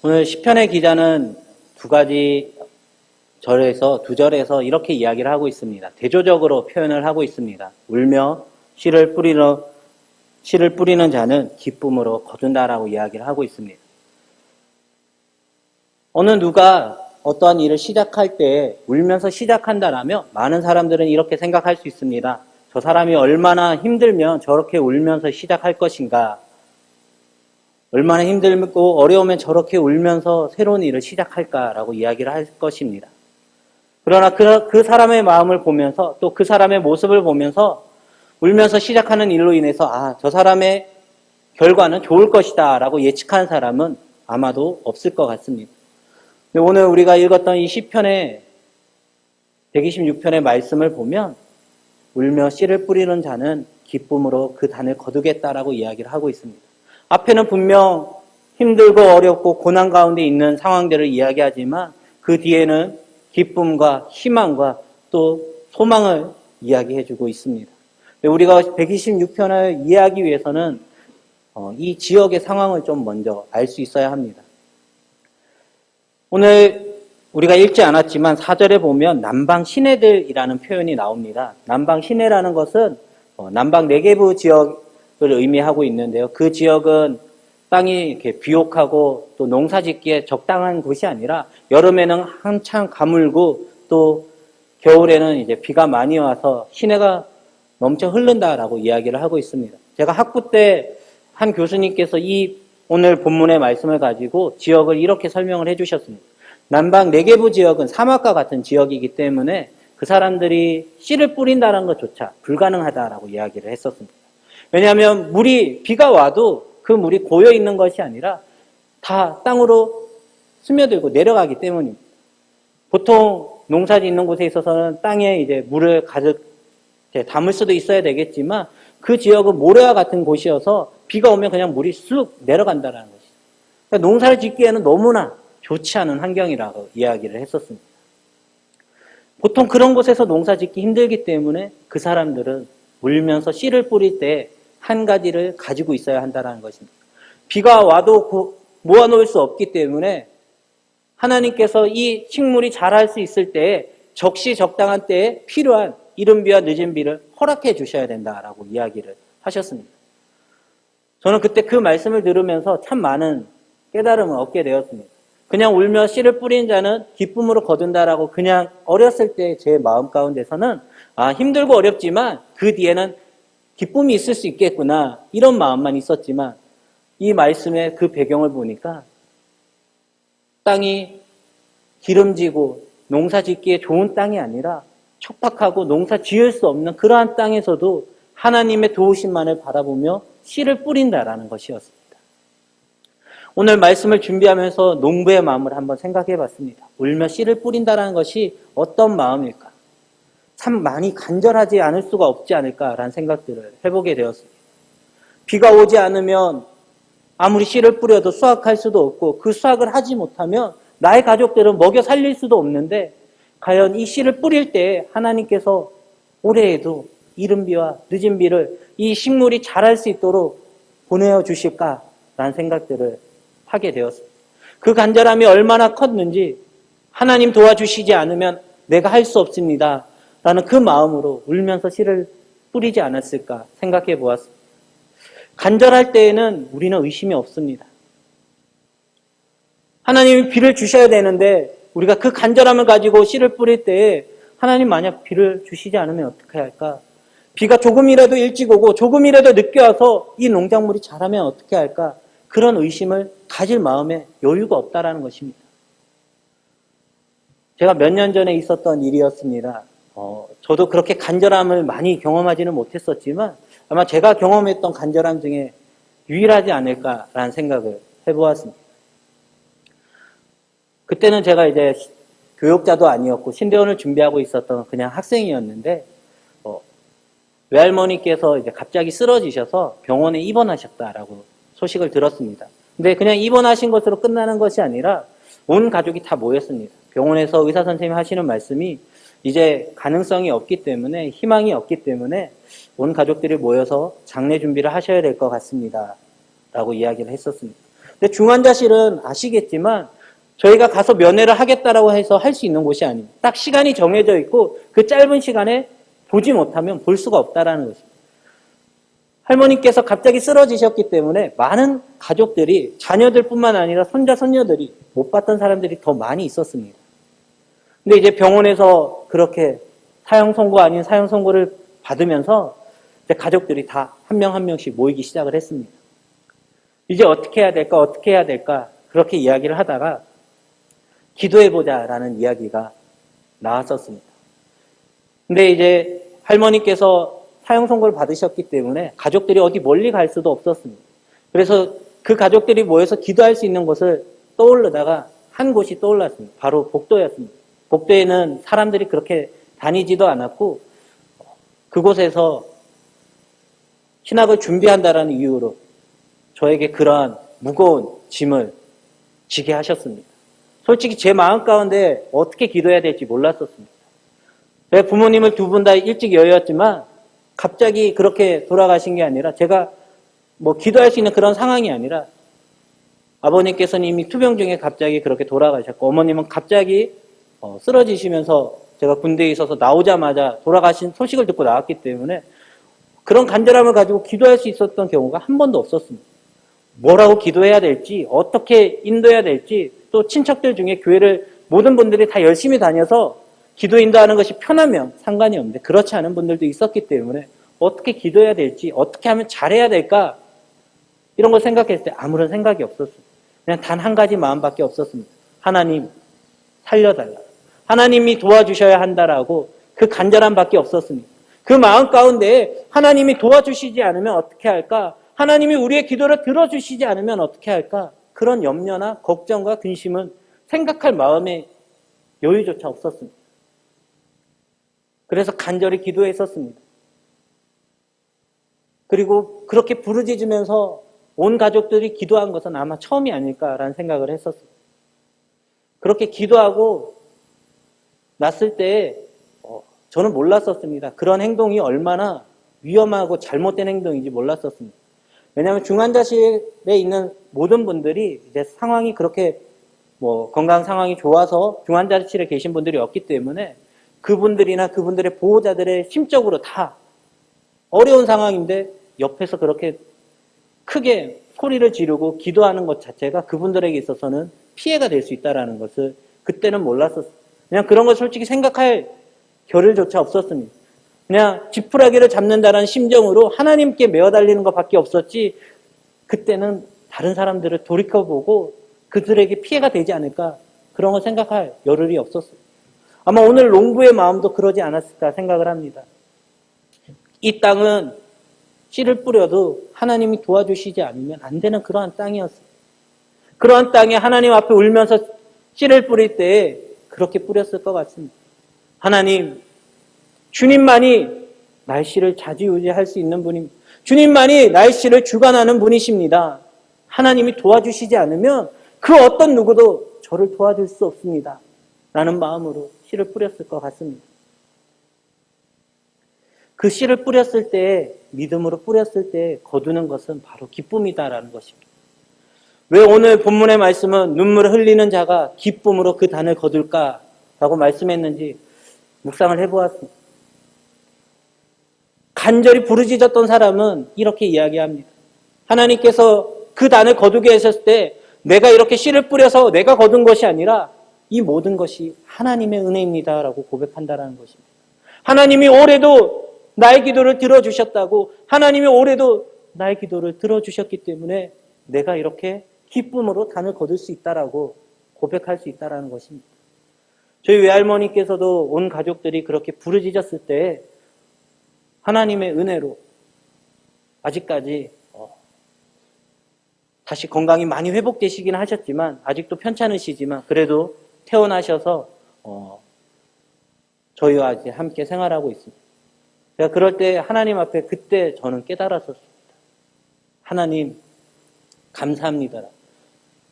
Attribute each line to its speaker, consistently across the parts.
Speaker 1: 오늘 시편의 기자는 두 절에서 이렇게 이야기를 하고 있습니다. 대조적으로 표현을 하고 있습니다. 울며 씨를 뿌리는 자는 기쁨으로 거둔다라고 이야기를 하고 있습니다. 어느 누가 어떠한 일을 시작할 때 울면서 시작한다라면 많은 사람들은 이렇게 생각할 수 있습니다. 저 사람이 얼마나 힘들면 저렇게 울면서 시작할 것인가? 얼마나 힘들고 어려우면 저렇게 울면서 새로운 일을 시작할까라고 이야기를 할 것입니다. 그러나 그 사람의 마음을 보면서 또 그 사람의 모습을 보면서 울면서 시작하는 일로 인해서 저 사람의 결과는 좋을 것이다 라고 예측한 사람은 아마도 없을 것 같습니다. 오늘 우리가 읽었던 이 시편의 126편의 말씀을 보면 울며 씨를 뿌리는 자는 기쁨으로 그 단을 거두겠다라고 이야기를 하고 있습니다. 앞에는 분명 힘들고 어렵고 고난 가운데 있는 상황들을 이야기하지만 그 뒤에는 기쁨과 희망과 또 소망을 이야기해주고 있습니다. 우리가 126편을 이해하기 위해서는 이 지역의 상황을 좀 먼저 알 수 있어야 합니다. 오늘 우리가 읽지 않았지만 4절에 보면 남방 시내들이라는 표현이 나옵니다. 남방 시내라는 것은 남방 네게브 지역을 의미하고 있는데요. 그 지역은 땅이 이렇게 비옥하고 또 농사짓기에 적당한 곳이 아니라 여름에는 한창 가물고 또 겨울에는 이제 비가 많이 와서 시내가 넘쳐 흐른다라고 이야기를 하고 있습니다. 제가 학부 때 한 교수님께서 이 오늘 본문의 말씀을 가지고 지역을 이렇게 설명을 해주셨습니다. 남방 네게브 지역은 사막과 같은 지역이기 때문에 그 사람들이 씨를 뿌린다는 것조차 불가능하다라고 이야기를 했었습니다. 왜냐하면 비가 와도 그 물이 고여 있는 것이 아니라 다 땅으로 스며들고 내려가기 때문입니다. 보통 농사 짓는 곳에 있어서는 땅에 이제 물을 가득 담을 수도 있어야 되겠지만 그 지역은 모래와 같은 곳이어서 비가 오면 그냥 물이 쑥 내려간다는 것이죠. 그러니까 농사를 짓기에는 너무나 좋지 않은 환경이라고 이야기를 했었습니다. 보통 그런 곳에서 농사 짓기 힘들기 때문에 그 사람들은 울면서 씨를 뿌릴 때 한 가지를 가지고 있어야 한다는 것입니다. 비가 와도 모아놓을 수 없기 때문에 하나님께서 이 식물이 자랄 수 있을 때에 적시적당한 때에 필요한 이른 비와 늦은 비를 허락해 주셔야 된다라고 이야기를 하셨습니다. 저는 그때 그 말씀을 들으면서 참 많은 깨달음을 얻게 되었습니다. 그냥 울며 씨를 뿌린 자는 기쁨으로 거둔다라고 그냥 어렸을 때 제 마음 가운데서는 힘들고 어렵지만 그 뒤에는 기쁨이 있을 수 있겠구나 이런 마음만 있었지만 이 말씀의 그 배경을 보니까 땅이 기름지고 농사 짓기에 좋은 땅이 아니라 척박하고 농사 지을 수 없는 그러한 땅에서도 하나님의 도우심만을 바라보며 씨를 뿌린다라는 것이었습니다. 오늘 말씀을 준비하면서 농부의 마음을 한번 생각해 봤습니다. 울며 씨를 뿌린다라는 것이 어떤 마음일까? 참 많이 간절하지 않을 수가 없지 않을까라는 생각들을 해보게 되었습니다. 비가 오지 않으면 아무리 씨를 뿌려도 수확할 수도 없고 그 수확을 하지 못하면 나의 가족들은 먹여 살릴 수도 없는데 과연 이 씨를 뿌릴 때 하나님께서 올해에도 이른 비와 늦은 비를 이 식물이 자랄 수 있도록 보내어 주실까라는 생각들을 하게 되었습니다. 그 간절함이 얼마나 컸는지 하나님 도와주시지 않으면 내가 할 수 없습니다 라는 그 마음으로 울면서 씨를 뿌리지 않았을까 생각해 보았습니다. 간절할 때에는 우리는 의심이 없습니다. 하나님이 비를 주셔야 되는데 우리가 그 간절함을 가지고 씨를 뿌릴 때에 하나님 만약 비를 주시지 않으면 어떻게 할까? 비가 조금이라도 일찍 오고 조금이라도 늦게 와서 이 농작물이 자라면 어떻게 할까? 그런 의심을 가질 마음에 여유가 없다라는 것입니다. 제가 몇 년 전에 있었던 일이었습니다. 저도 그렇게 간절함을 많이 경험하지는 못했었지만 아마 제가 경험했던 간절함 중에 유일하지 않을까라는 생각을 해보았습니다. 그때는 제가 이제 교육자도 아니었고 신대원을 준비하고 있었던 그냥 학생이었는데 외할머니께서 이제 갑자기 쓰러지셔서 병원에 입원하셨다라고 소식을 들었습니다. 근데 그냥 입원하신 것으로 끝나는 것이 아니라 온 가족이 다 모였습니다. 병원에서 의사 선생님이 하시는 말씀이 이제 가능성이 없기 때문에 희망이 없기 때문에 온 가족들이 모여서 장례 준비를 하셔야 될 것 같습니다 라고 이야기를 했었습니다. 근데 중환자실은 아시겠지만 저희가 가서 면회를 하겠다라고 해서 할 수 있는 곳이 아닙니다. 딱 시간이 정해져 있고 그 짧은 시간에 보지 못하면 볼 수가 없다라는 것입니다. 할머니께서 갑자기 쓰러지셨기 때문에 많은 가족들이 자녀들뿐만 아니라 손자, 손녀들이 못 봤던 사람들이 더 많이 있었습니다. 근데 이제 병원에서 그렇게 사형 선고 아닌 사형 선고를 받으면서 이제 가족들이 다 한 명 한 명씩 모이기 시작을 했습니다. 이제 어떻게 해야 될까, 어떻게 해야 될까 그렇게 이야기를 하다가 기도해보자라는 이야기가 나왔었습니다. 근데 이제 할머니께서 사형 선고를 받으셨기 때문에 가족들이 어디 멀리 갈 수도 없었습니다. 그래서 그 가족들이 모여서 기도할 수 있는 곳을 떠오르다가 한 곳이 떠올랐습니다. 바로 복도였습니다. 복도에는 사람들이 그렇게 다니지도 않았고 그곳에서 신학을 준비한다라는 이유로 저에게 그러한 무거운 짐을 지게 하셨습니다. 솔직히 제 마음 가운데 어떻게 기도해야 될지 몰랐었습니다. 제 부모님을 두 분 다 일찍 여의었지만 갑자기 그렇게 돌아가신 게 아니라 제가 뭐 기도할 수 있는 그런 상황이 아니라 아버님께서는 이미 투병 중에 갑자기 그렇게 돌아가셨고 어머님은 갑자기 쓰러지시면서 제가 군대에 있어서 나오자마자 돌아가신 소식을 듣고 나왔기 때문에 그런 간절함을 가지고 기도할 수 있었던 경우가 한 번도 없었습니다. 뭐라고 기도해야 될지, 어떻게 인도해야 될지, 또 친척들 중에 교회를 모든 분들이 다 열심히 다녀서 기도 인도하는 것이 편하면 상관이 없는데 그렇지 않은 분들도 있었기 때문에 어떻게 기도해야 될지, 어떻게 하면 잘해야 될까 이런 걸 생각했을 때 아무런 생각이 없었습니다. 그냥 단 한 가지 마음밖에 없었습니다. 하나님 살려달라. 하나님이 도와주셔야 한다라고 그 간절함밖에 없었습니다. 그 마음 가운데 하나님이 도와주시지 않으면 어떻게 할까? 하나님이 우리의 기도를 들어주시지 않으면 어떻게 할까? 그런 염려나 걱정과 근심은 생각할 마음의 여유조차 없었습니다. 그래서 간절히 기도했었습니다. 그리고 그렇게 부르짖으면서 온 가족들이 기도한 것은 아마 처음이 아닐까라는 생각을 했었습니다. 그렇게 기도하고 났을 때 저는 몰랐었습니다. 그런 행동이 얼마나 위험하고 잘못된 행동인지 몰랐었습니다. 왜냐하면 중환자실에 있는 모든 분들이 이제 상황이 그렇게 건강 상황이 좋아서 중환자실에 계신 분들이 없기 때문에 그분들이나 그분들의 보호자들의 심적으로 다 어려운 상황인데 옆에서 그렇게 크게 소리를 지르고 기도하는 것 자체가 그분들에게 있어서는 피해가 될 수 있다는 것을 그때는 몰랐었어요. 그냥 그런 걸 솔직히 생각할 겨를조차 없었습니다. 그냥 지푸라기를 잡는다는 심정으로 하나님께 매어달리는 것밖에 없었지 그때는 다른 사람들을 돌이켜보고 그들에게 피해가 되지 않을까 그런 걸 생각할 여를이 없었어요. 아마 오늘 농부의 마음도 그러지 않았을까 생각을 합니다. 이 땅은 씨를 뿌려도 하나님이 도와주시지 않으면 안 되는 그러한 땅이었어요. 그러한 땅에 하나님 앞에 울면서 씨를 뿌릴 때에 그렇게 뿌렸을 것 같습니다. 하나님, 주님만이 날씨를 좌지우지할 수 있는 분입니다. 주님만이 날씨를 주관하는 분이십니다. 하나님이 도와주시지 않으면 그 어떤 누구도 저를 도와줄 수 없습니다. 라는 마음으로 씨를 뿌렸을 것 같습니다. 그 씨를 뿌렸을 때, 믿음으로 뿌렸을 때 거두는 것은 바로 기쁨이다라는 것입니다. 왜 오늘 본문의 말씀은 눈물을 흘리는 자가 기쁨으로 그 단을 거둘까라고 말씀했는지 묵상을 해보았습니다. 간절히 부르짖었던 사람은 이렇게 이야기합니다. 하나님께서 그 단을 거두게 하셨을 때 내가 이렇게 씨를 뿌려서 내가 거둔 것이 아니라 이 모든 것이 하나님의 은혜입니다라고 고백한다는 것입니다. 하나님이 올해도 나의 기도를 들어주셨다고 하나님이 올해도 나의 기도를 들어주셨기 때문에 내가 이렇게 기쁨으로 단을 거둘 수 있다라고 고백할 수 있다는 것입니다. 저희 외할머니께서도 온 가족들이 그렇게 부르짖었을 때 하나님의 은혜로 아직까지 다시 건강이 많이 회복되시긴 하셨지만 아직도 편찮으시지만 그래도 퇴원하셔서 저희와 이제 함께 생활하고 있습니다. 제가 그럴 때 하나님 앞에 그때 저는 깨달았었습니다. 하나님 감사합니다.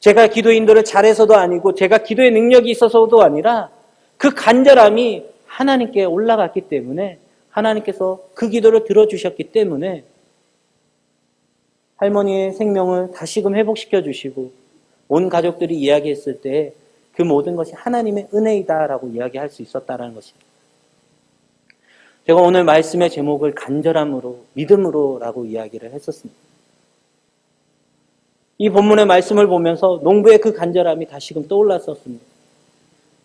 Speaker 1: 제가 기도 인도를 잘해서도 아니고 제가 기도의 능력이 있어서도 아니라 그 간절함이 하나님께 올라갔기 때문에 하나님께서 그 기도를 들어주셨기 때문에 할머니의 생명을 다시금 회복시켜 주시고 온 가족들이 이야기했을 때 그 모든 것이 하나님의 은혜이다라고 이야기할 수 있었다라는 것입니다. 제가 오늘 말씀의 제목을 간절함으로, 믿음으로라고 이야기를 했었습니다. 이 본문의 말씀을 보면서 농부의 그 간절함이 다시금 떠올랐었습니다.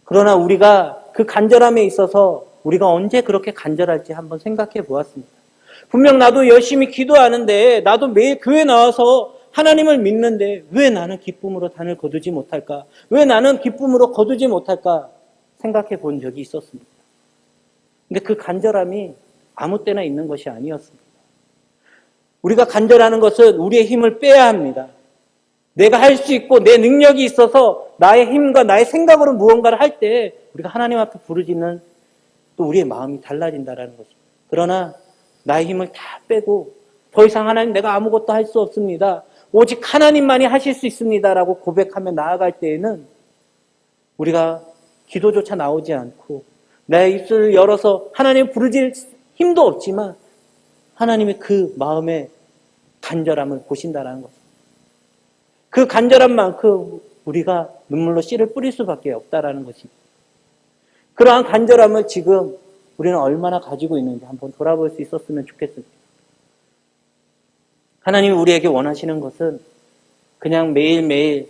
Speaker 1: 그러나 우리가 그 간절함에 있어서 우리가 언제 그렇게 간절할지 한번 생각해 보았습니다. 분명 나도 열심히 기도하는데, 나도 매일 교회 나와서 하나님을 믿는데 왜 나는 기쁨으로 단을 거두지 못할까? 왜 나는 기쁨으로 거두지 못할까? 생각해 본 적이 있었습니다. 근데 그 간절함이 아무 때나 있는 것이 아니었습니다. 우리가 간절하는 것은 우리의 힘을 빼야 합니다. 내가 할 수 있고 내 능력이 있어서 나의 힘과 나의 생각으로 무언가를 할 때 우리가 하나님 앞에 부르짖는 또 우리의 마음이 달라진다는 것입니다. 그러나 나의 힘을 다 빼고 더 이상 하나님 내가 아무것도 할 수 없습니다. 오직 하나님만이 하실 수 있습니다라고 고백하며 나아갈 때에는 우리가 기도조차 나오지 않고 내 입술을 열어서 하나님 부르짖을 힘도 없지만 하나님의 그 마음의 간절함을 보신다는 것입니다. 그 간절함만큼 우리가 눈물로 씨를 뿌릴 수밖에 없다라는 것입니다. 그러한 간절함을 지금 우리는 얼마나 가지고 있는지 한번 돌아볼 수 있었으면 좋겠습니다. 하나님이 우리에게 원하시는 것은 그냥 매일매일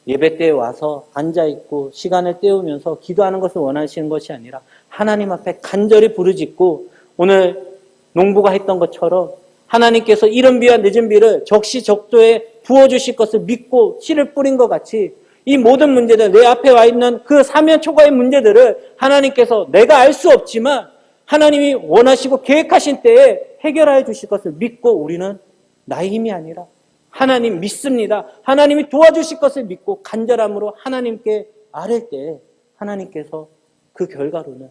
Speaker 1: 예배 때에 와서 앉아있고 시간을 때우면서 기도하는 것을 원하시는 것이 아니라 하나님 앞에 간절히 부르짖고 오늘 농부가 했던 것처럼 하나님께서 이른 비와 늦은 비를 적시적소에 부어주실 것을 믿고 씨를 뿌린 것 같이 이 모든 문제들, 내 앞에 와 있는 그 사면초가의 문제들을 하나님께서 내가 알 수 없지만 하나님이 원하시고 계획하신 때에 해결해 주실 것을 믿고 우리는 나의 힘이 아니라 하나님 믿습니다. 하나님이 도와주실 것을 믿고 간절함으로 하나님께 아뢰 때 하나님께서 그 결과로는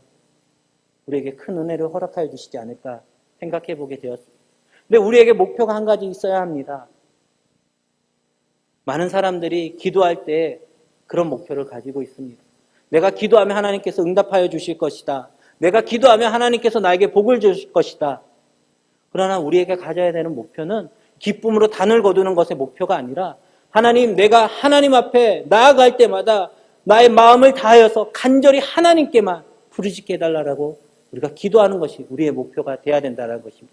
Speaker 1: 우리에게 큰 은혜를 허락하여 주시지 않을까 생각해 보게 되었습니다. 근데 우리에게 목표가 한 가지 있어야 합니다. 많은 사람들이 기도할 때 그런 목표를 가지고 있습니다. 내가 기도하면 하나님께서 응답하여 주실 것이다. 내가 기도하면 하나님께서 나에게 복을 주실 것이다. 그러나 우리에게 가져야 되는 목표는 기쁨으로 단을 거두는 것의 목표가 아니라 하나님, 내가 하나님 앞에 나아갈 때마다 나의 마음을 다하여서 간절히 하나님께만 부르짖게 해달라고 우리가 기도하는 것이 우리의 목표가 되어야 된다는 것입니다.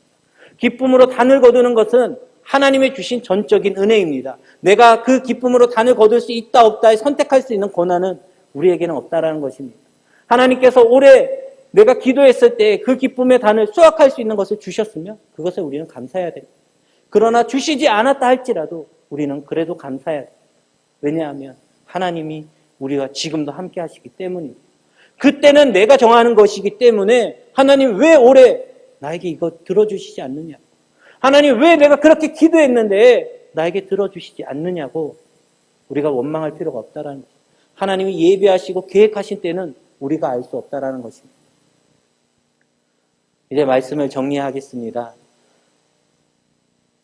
Speaker 1: 기쁨으로 단을 거두는 것은 하나님의 주신 전적인 은혜입니다. 내가 그 기쁨으로 단을 거둘 수 있다 없다에 선택할 수 있는 권한은 우리에게는 없다라는 것입니다. 하나님께서 올해 내가 기도했을 때 그 기쁨의 단을 수확할 수 있는 것을 주셨으면 그것을 우리는 감사해야 됩니다. 그러나 주시지 않았다 할지라도 우리는 그래도 감사해야 돼요. 왜냐하면 하나님이 우리와 지금도 함께 하시기 때문입니다. 그때는 내가 정하는 것이기 때문에 하나님 왜 올해 나에게 이거 들어주시지 않느냐? 하나님 왜 내가 그렇게 기도했는데 나에게 들어주시지 않느냐고 우리가 원망할 필요가 없다라는 거죠. 하나님이 예비하시고 계획하신 때는 우리가 알 수 없다라는 것입니다. 이제 말씀을 정리하겠습니다.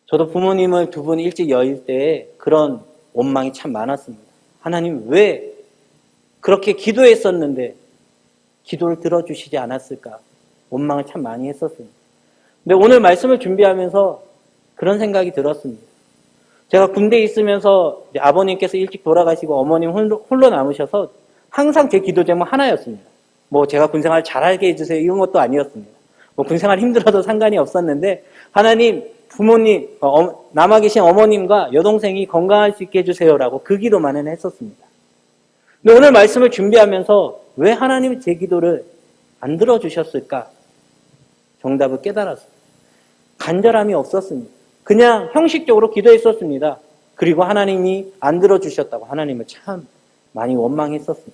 Speaker 1: 저도 부모님을 두 분 일찍 여일 때 그런 원망이 참 많았습니다. 하나님 왜 그렇게 기도했었는데 기도를 들어주시지 않았을까? 원망을 참 많이 했었습니다. 근데 오늘 말씀을 준비하면서 그런 생각이 들었습니다. 제가 군대에 있으면서 아버님께서 일찍 돌아가시고 어머님 홀로 남으셔서 항상 제 기도 제목 하나였습니다. 뭐 제가 군생활 잘하게 해주세요 이런 것도 아니었습니다. 뭐 군생활 힘들어도 상관이 없었는데 하나님 부모님 남아 계신 어머님과 여동생이 건강할 수 있게 해주세요라고 그 기도만은 했었습니다. 근데 오늘 말씀을 준비하면서 왜 하나님이 제 기도를 안 들어주셨을까? 정답을 깨달았습니다. 간절함이 없었습니다. 그냥 형식적으로 기도했었습니다. 그리고 하나님이 안 들어주셨다고 하나님을 참 많이 원망했었습니다.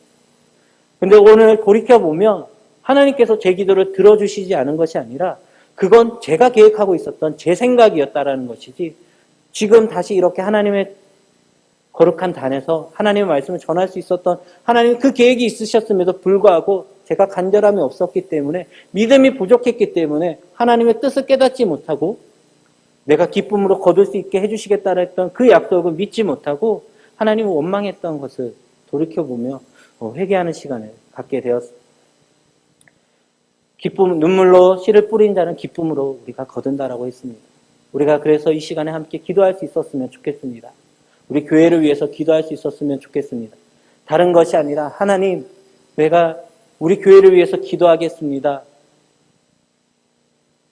Speaker 1: 근데 오늘 돌이켜보면 하나님께서 제 기도를 들어주시지 않은 것이 아니라 그건 제가 계획하고 있었던 제 생각이었다라는 것이지 지금 다시 이렇게 하나님의 거룩한 단에서 하나님의 말씀을 전할 수 있었던 하나님 그 계획이 있으셨음에도 불구하고 제가 간절함이 없었기 때문에 믿음이 부족했기 때문에 하나님의 뜻을 깨닫지 못하고 내가 기쁨으로 거둘 수 있게 해주시겠다라 했던 그 약속을 믿지 못하고 하나님을 원망했던 것을 돌이켜보며 회개하는 시간을 갖게 되었습니다. 기쁨, 눈물로 씨를 뿌린 자는 기쁨으로 우리가 거둔다라고 했습니다. 우리가 그래서 이 시간에 함께 기도할 수 있었으면 좋겠습니다. 우리 교회를 위해서 기도할 수 있었으면 좋겠습니다. 다른 것이 아니라 하나님, 내가 우리 교회를 위해서 기도하겠습니다.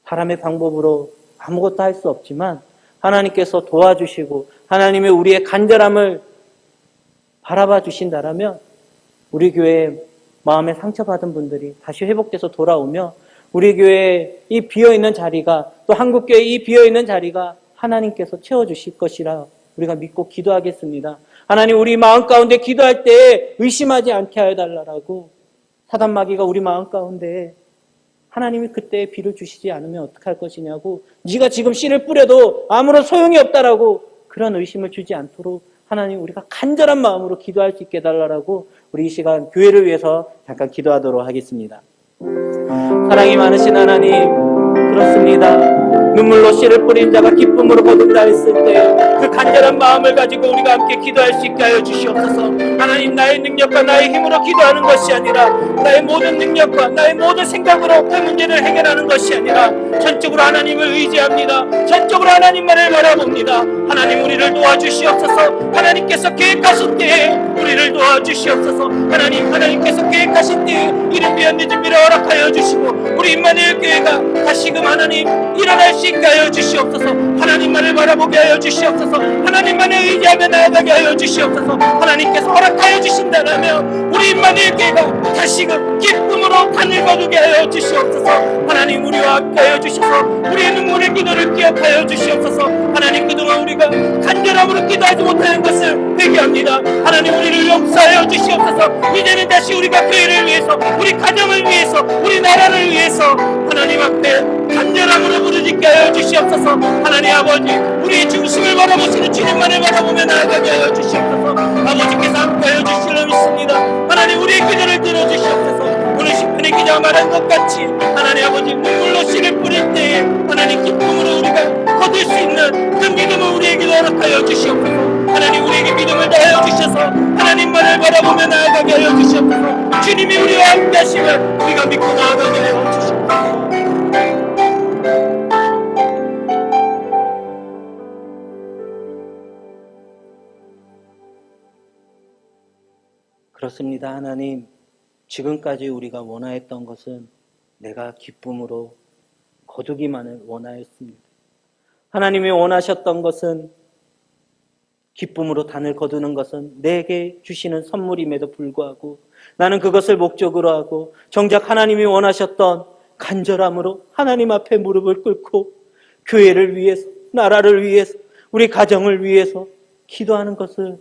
Speaker 1: 사람의 방법으로 아무것도 할 수 없지만 하나님께서 도와주시고 하나님의 우리의 간절함을 바라봐 주신다라면 우리 교회에 마음에 상처받은 분들이 다시 회복돼서 돌아오며 우리 교회에 이 비어있는 자리가 또 한국교회 이 비어있는 자리가 하나님께서 채워주실 것이라 우리가 믿고 기도하겠습니다. 하나님, 우리 마음 가운데 기도할 때 의심하지 않게 하여 달라고. 사단마귀가 우리 마음 가운데 하나님이 그때 비를 주시지 않으면 어떡할 것이냐고, 네가 지금 씨를 뿌려도 아무런 소용이 없다라고 그런 의심을 주지 않도록 하나님, 우리가 간절한 마음으로 기도할 수 있게 해달라고 우리 이 시간 교회를 위해서 잠깐 기도하도록 하겠습니다. 사랑이 많으신 하나님, 그렇습니다. 눈물로 씨를 뿌린 자가 기쁨으로 거둔다 했을 때 그 간절한 마음을 가지고 우리가 함께 기도할 수 있게 하여 주시옵소서. 하나님, 나의 능력과 나의 힘으로 기도하는 것이 아니라 나의 모든 능력과 나의 모든 생각으로 그 문제를 해결하는 것이 아니라 전적으로 하나님을 의지합니다. 전적으로 하나님만을 바라봅니다. 하나님, 우리를 도와주시옵소서. 하나님께서 계획하신 때에 우리를 도와주시옵소서. 하나님께서 계획하신 때에 이를 위한 늦은미를 허락하여 주시고 우리 임마누엘 교회가 다시금 하나님 일어날 수 있게 하여 주시옵소서. 하나님만을 바라보게 하여 주시옵소서. 하나님만을 의지하며 나아가게 하여 주시옵소서. 하나님께서 허락하여 주신다면 우리 임마누엘 교회가 다시금 기쁨으로 단을 거두게 하여 주시옵소서. 하나님, 우리와 함께 하여 주셔서 우리의 눈물의 기도를 기억하여 주시옵소서. 하나님, 그동안 우리가 간절함으로 기도하지 못하는 것을 회개합니다. 하나님, 우리를 용서하여 주시옵소서. 이제는 다시 우리가 교회를 위해서, 우리 가정을 위해서, 우리 나라를 위해서 하나님 앞에 간절함으로 부르짖게 하여 주시옵소서. 하나님 아버지, 우리의 중심을 바라보시는 주님만을 바라보며 나아가게 하여 주시옵소서. 아버지께서 함께 하여 주시려 믿습니다. 하나님, 우리의 기도를 들어주시옵소서. 오늘 시편의 기자가 말한 것 같이 하나님 아버지, 눈물로 씨를 뿌릴 때에 하나님 기쁨으로 우리가 거둘 수 있는 그 믿음을 우리에게 허락하여 주시옵소서. 하나님, 우리에게 믿음을 다하여 주셔서 하나님만을 바라보며 나아가게 하여 주시옵소서. 주님이 우리와 함께 하시면 우리가 믿고 나아가게 하여 주시옵소서. 그렇습니다. 하나님, 지금까지 우리가 원하였던 것은 내가 기쁨으로 거두기만을 원하였습니다. 하나님이 원하셨던 것은 기쁨으로 단을 거두는 것은 내게 주시는 선물임에도 불구하고 나는 그것을 목적으로 하고 정작 하나님이 원하셨던 간절함으로 하나님 앞에 무릎을 꿇고 교회를 위해서, 나라를 위해서, 우리 가정을 위해서 기도하는 것을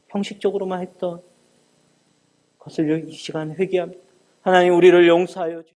Speaker 1: 형식적으로만 했던 것을 이 시간 회개합니다. 하나님, 우리를 용서하여 주시옵소서.